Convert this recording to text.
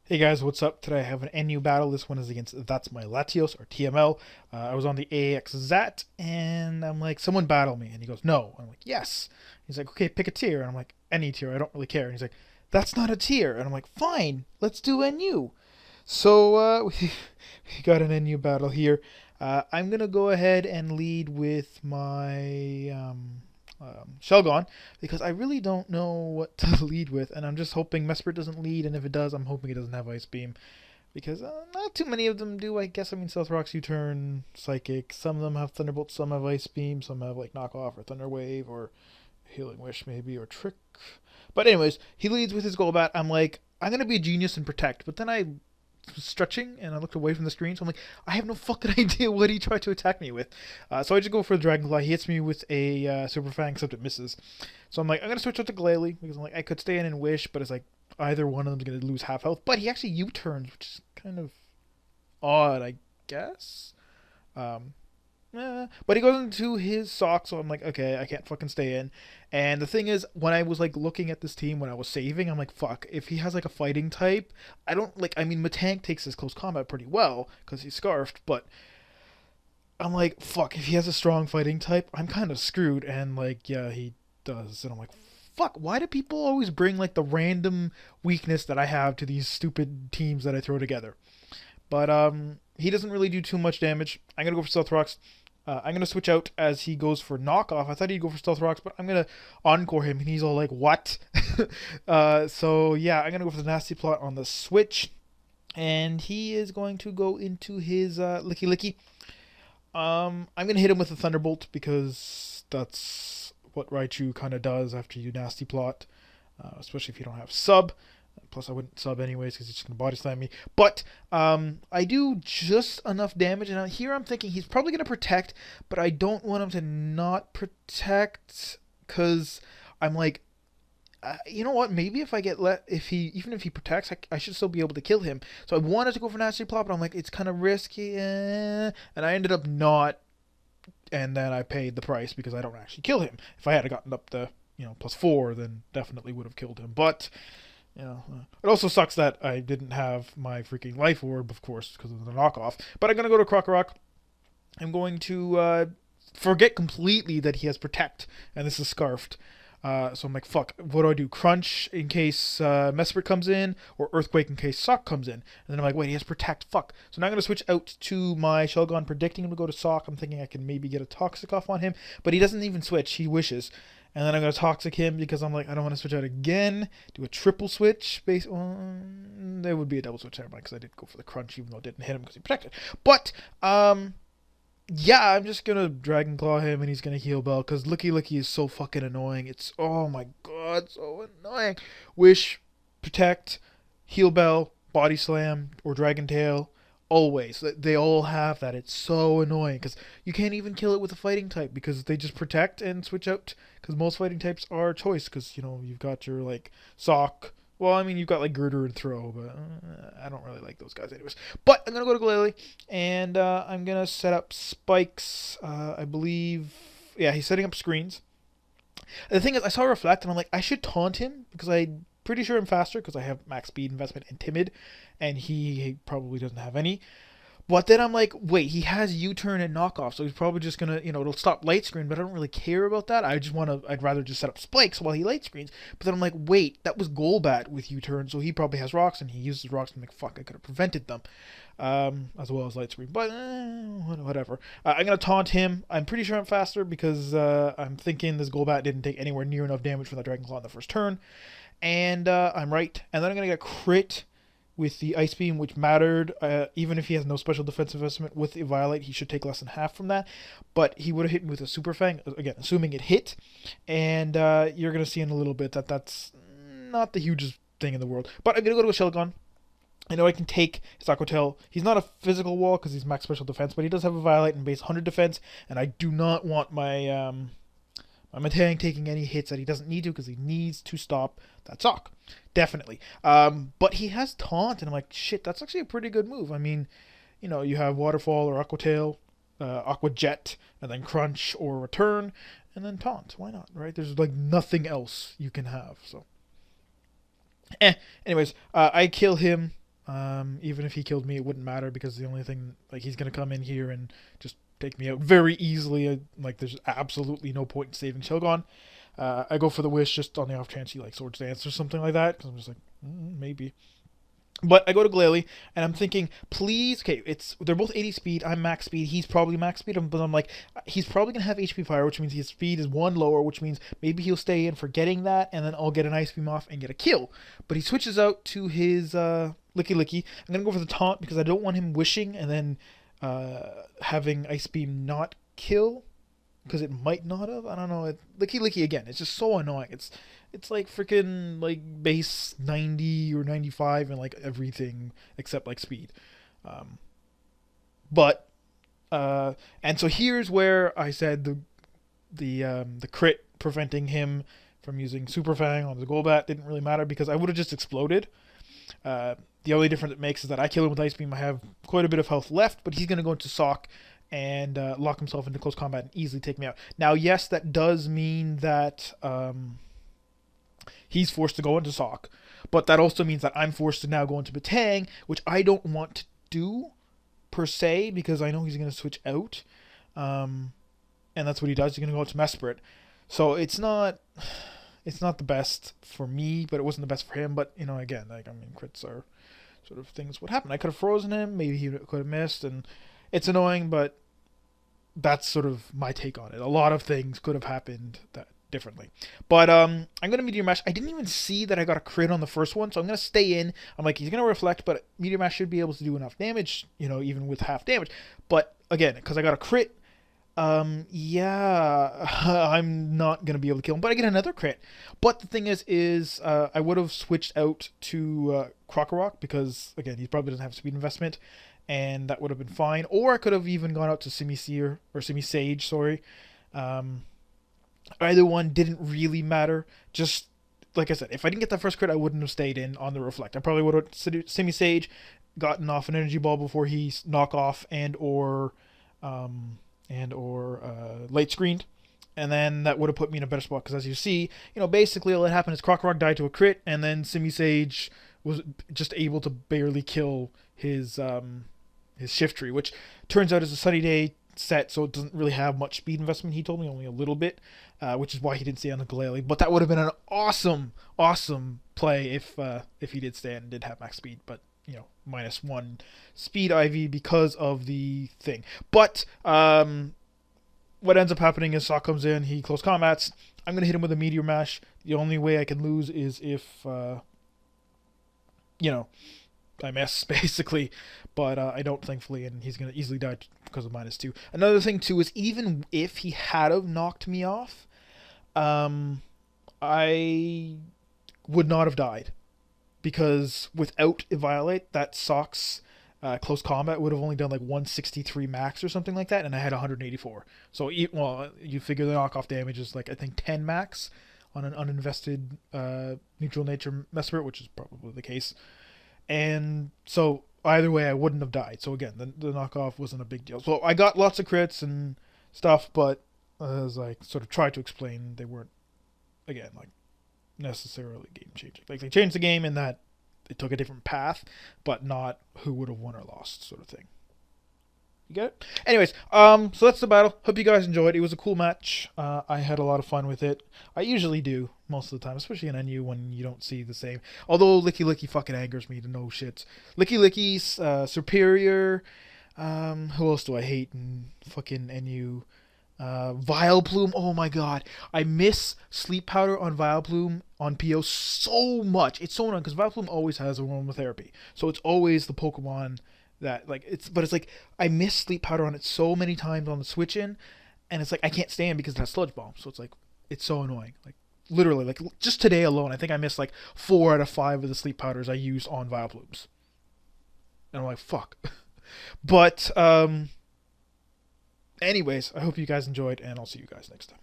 Hey guys, what's up? Today I have an NU battle. This one is against That's My Latios, or TML. I was on the AAX Zat, and I'm like, someone battle me. And he goes, no. I'm like, yes. He's like, okay, pick a tier. And I'm like, any tier, I don't really care. And he's like, that's not a tier. And I'm like, fine, let's do NU. So we got an NU battle here. I'm going to go ahead and lead with my Shelgon because I really don't know what to lead with, and I'm just hoping Mesprit doesn't lead, and if it does, I'm hoping it doesn't have Ice Beam because not too many of them do. I guess I mean Stealth Rocks, U-turn, Psychic. Some of them have Thunderbolt, some have Ice Beam, some have like Knockoff or Thunder Wave or Healing Wish maybe or Trick. But anyways, he leads with his Golbat. I'm like, I'm gonna be a genius and protect, but then I was stretching and I looked away from the screen, so I'm like, I have no fucking idea what he tried to attack me with. So I just go for the Dragon Claw. He hits me with a Super Fang, except it misses. So I'm like, I'm gonna switch out to Glalie because I'm like, I could stay in and Wish, but it's like either one of them's gonna lose half health. But he actually U-turns, which is kind of odd, I guess. Um, but he goes into his sock, so I'm like, okay, I can't fucking stay in. And the thing is, when I was like looking at this team when I was saving, I'm like, fuck, if he has like a fighting type, I don't like. I mean, Metang takes his close combat pretty well because he's scarfed, but I'm like, fuck, if he has a strong fighting type, I'm kind of screwed. And like, yeah, he does, and I'm like, fuck, why do people always bring like the random weakness that I have to these stupid teams that I throw together? But he doesn't really do too much damage. I'm gonna go for Stealth Rocks. I'm gonna switch out as he goes for knockoff. I thought he'd go for Stealth Rocks, but I'm gonna encore him, and he's all like, "What?" So yeah, I'm gonna go for the Nasty Plot on the switch, and he is going to go into his Licky Licky. I'm gonna hit him with a Thunderbolt because that's what Raichu kind of does after you Nasty Plot, especially if you don't have sub. Plus, I wouldn't sub anyways because he's just gonna body slam me. But I do just enough damage, and here I'm thinking he's probably gonna protect, but I don't want him to not protect because I'm like, you know what? Maybe if I get if he even if he protects, I should still be able to kill him. So I wanted to go for Nasty Plot, but I'm like, it's kind of risky, and I ended up not, and then I paid the price because I don't actually kill him. If I had gotten up to +4, then definitely would have killed him, but. It also sucks that I didn't have my freaking life orb, of course, because of the knockoff. But I'm going to go to Krokorok. I'm going to forget completely that he has Protect, and this is Scarfed. So I'm like, fuck, what do I do? Crunch in case Mesprit comes in, or Earthquake in case Sock comes in. And then I'm like, wait, he has Protect, fuck. So now I'm going to switch out to my Shelgon, predicting him to go to Sock. I'm thinking I can maybe get a Toxic off on him, but he doesn't even switch, he wishes. And then I'm going to Toxic him because I'm like, I don't want to switch out again. Do a triple switch. There would be a double switch there because I did go for the Crunch even though it didn't hit him because he protected. But, yeah, I'm just going to Dragon Claw him and he's going to Heal Bell because Licky Licky is so fucking annoying. It's, oh my god, so annoying. Wish, Protect, Heal Bell, Body Slam, or Dragon Tail. Always. They all have that. It's so annoying because you can't even kill it with a fighting type because they just protect and switch out because most fighting types are choice because, you've got your, like, Sock. Well, I mean, you've got, like, Girder and Throw, but I don't really like those guys anyways. But I'm going to go to Glalie, and I'm going to set up spikes, I believe. Yeah, he's setting up screens. The thing is, I saw Reflect, and I'm like, I should taunt him because I'm pretty sure I'm faster because I have max speed, investment, and timid, and he probably doesn't have any. But then I'm like, wait, he has U-turn and knockoff, so he's probably just gonna, it'll stop light screen. But I don't really care about that. I'd rather just set up spikes while he light screens. But then I'm like, wait, that was Golbat with U-turn, so he probably has rocks, and he uses rocks. And I'm like, fuck, I could have prevented them, as well as light screen. But whatever. I'm gonna taunt him. I'm pretty sure I'm faster because I'm thinking this Golbat didn't take anywhere near enough damage from that Dragon Claw in the first turn, and I'm right. And then I'm gonna get a crit with the Ice Beam, which mattered. Even if he has no special defensive investment with the Violate, he should take less than half from that. But he would have hit me with a Super Fang, again, assuming it hit. And you're going to see in a little bit that that's not the hugest thing in the world. But I'm going to go to a Shelgon. I know I can take his Aqua Tail. He's not a physical wall because he's max special defense, but he does have a Violate and base 100 defense. And I do not want my Metang taking any hits that he doesn't need to because he needs to stop that Sock. Definitely. But he has Taunt, and I'm like, shit, that's actually a pretty good move. I mean, you have Waterfall or Aqua Tail, Aqua Jet, and then Crunch or Return, and then Taunt. Why not, right? There's like nothing else you can have. So, anyways, I kill him. Even if he killed me, it wouldn't matter because the only thing, like, he's gonna come in here and just take me out very easily. Like, there's absolutely no point in saving Shogun. I go for the wish just on the off chance he like Swords Dance or something like that, because I'm just like, maybe. But I go to Glalie, and I'm thinking, please, okay, they're both 80 speed. I'm max speed. He's probably max speed. But I'm like, he's probably gonna have HP fire, which means his speed is 1 lower, which means maybe he'll stay in for getting that, and then I'll get an ice beam off and get a kill. But he switches out to his Licky Licky. I'm gonna go for the taunt because I don't want him wishing and then having ice beam not kill, because it might not have. I don't know. Licky Licky again. It's just so annoying. It's like freaking like base 90 or 95 and like everything except like speed. But and so here's where I said the crit preventing him from using Super Fang on the Golbat didn't really matter because I would have just exploded. The only difference it makes is that I kill him with Ice Beam. I have quite a bit of health left, but he's going to go into Sock and lock himself into close combat and easily take me out. Now, yes, that does mean that he's forced to go into Sock, but that also means that I'm forced to now go into Metang, which I don't want to do per se because I know he's going to switch out, and that's what he does. He's going to go into Mesprit, so it's not the best for me, but it wasn't the best for him. But you know, again, like I mean, crits are sort of things what happened. I could have frozen him, maybe he could have missed, and it's annoying, but that's sort of my take on it. A lot of things could have happened that differently. But I'm going to Meteor Mash. I didn't even see that I got a crit on the first one, so I'm going to stay in. I'm like, he's going to reflect, but Meteor Mash should be able to do enough damage, you know, even with half damage. But again, because I got a crit, yeah, I'm not going to be able to kill him, but I get another crit. But the thing is I would have switched out to Krokorok because, again, he probably doesn't have speed investment, and that would have been fine. Or I could have even gone out to Simisear, or Simisage, sorry. Either one didn't really matter. Just, like I said, if I didn't get that first crit, I wouldn't have stayed in on the Reflect. I probably would have Simisage, gotten off an Energy Ball before he knock off and or late screened, and then that would have put me in a better spot because, as you see, you know, basically all that happened is Krokorok died to a crit, and then Simisage was just able to barely kill his Shiftry, which turns out is a Sunny Day set, so it doesn't really have much speed investment. He told me only a little bit, which is why he didn't stay on the Glalie. But that would have been an awesome play if he did stay and did have max speed. But you know, -1 speed IV because of the thing. But what ends up happening is Sock comes in, he close combats. I'm gonna hit him with a Meteor Mash. The only way I can lose is if you know, I miss basically, but I don't, thankfully, and he's gonna easily die because of -2. Another thing too is even if he had have knocked me off, I would not have died because without Violate, that Sock's close combat would have only done like 163 max or something like that, and I had 184. So well, you figure the knockoff damage is like I think 10 max on an uninvested neutral nature Mesprit, which is probably the case. And so either way, I wouldn't have died. So again, the knockoff wasn't a big deal. So I got lots of crits and stuff, but as I sort of tried to explain, they weren't, again, like necessarily game changing. Like they changed the game in that it took a different path, but not who would have won or lost sort of thing. You get it? Anyways, so that's the battle. Hope you guys enjoyed. It was a cool match. I had a lot of fun with it. I usually do most of the time, especially in NU when you don't see the same. Although Licky Licky fucking angers me to no shits. Licky Licky's Superior. Who else do I hate in fucking NU? Vileplume. Oh my god, I miss Sleep Powder on Vileplume on PO so much. It's so annoying because Vileplume always has aromatherapy, so it's always the Pokemon that like but it's like I miss Sleep Powder on it so many times on the switch in, and it's like I can't stand because it has Sludge Bomb, so it's like it's so annoying. Like literally, like just today alone, I think I missed like 4 out of 5 of the Sleep Powders I use on Vileplumes, and I'm like fuck. But anyways, I hope you guys enjoyed, and I'll see you guys next time.